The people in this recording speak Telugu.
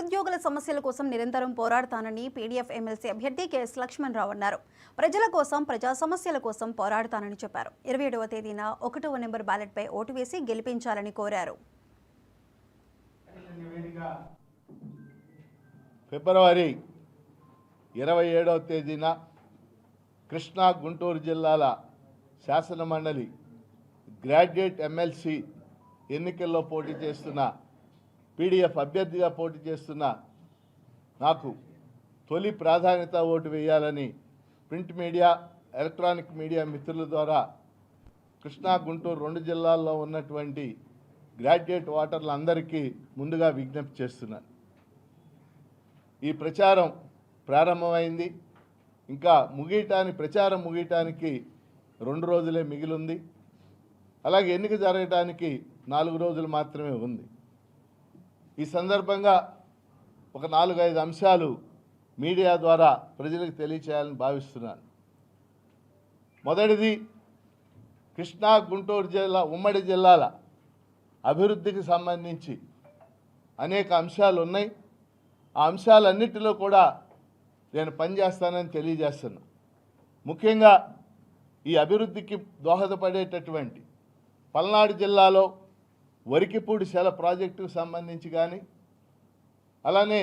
నిరుద్యోగుల సమస్యల కోసం నిరంతరం పోరాడతానని పీడీఎఫ్ ఎమ్మెల్సీ అభ్యర్థి కెఎస్ లక్ష్మణ్ రావు అన్నారు. ప్రజల కోసం, ప్రజా సమస్యల కోసం పోరాడతానని చెప్పారు. 27వ తేదీన 1వ నెంబర్ బ్యాలెట్పై ఓటు వేసి గెలిపించాలని కోరారు. ఫిబ్రవరి 27వ తేదీన కృష్ణా గుంటూరు జిల్లాల శాసనమండలి గ్రాడ్యుయేట్ ఎమ్మెల్సీ ఎన్నికల్లో పోటీ చేస్తున్న పీడీఎఫ్ అభ్యర్థిగా పోటీ చేస్తున్న నాకు తొలి ప్రాధాన్యత ఓటు వేయాలని ప్రింట్ మీడియా, ఎలక్ట్రానిక్ మీడియా మిత్రుల ద్వారా కృష్ణా గుంటూరు రెండు జిల్లాల్లో ఉన్నటువంటి గ్రాడ్యుయేట్ ఓటర్లందరికీ ముందుగా విజ్ఞప్తి చేస్తున్నాను. ఈ ప్రచారం ప్రారంభమైంది. ఇంకా ప్రచారం ముగియటానికి 2 రోజులే మిగిలింది. అలాగే ఎన్నిక జరగడానికి 4 రోజులు మాత్రమే ఉంది. ఈ సందర్భంగా ఒక 4-5 అంశాలు మీడియా ద్వారా ప్రజలకు తెలియచేయాలని భావిస్తున్నాను. మొదటిది, కృష్ణా గుంటూరు జిల్లా ఉమ్మడి జిల్లాల అభివృద్ధికి సంబంధించి అనేక అంశాలు ఉన్నాయి. ఆ అంశాలన్నిటిలో కూడా నేను పనిచేస్తానని తెలియజేస్తున్నా. ముఖ్యంగా ఈ అభివృద్ధికి దోహదపడేటటువంటి పల్నాడు జిల్లాలో వరికిపూడి సెల ప్రాజెక్టుకు సంబంధించి కానీ, అలానే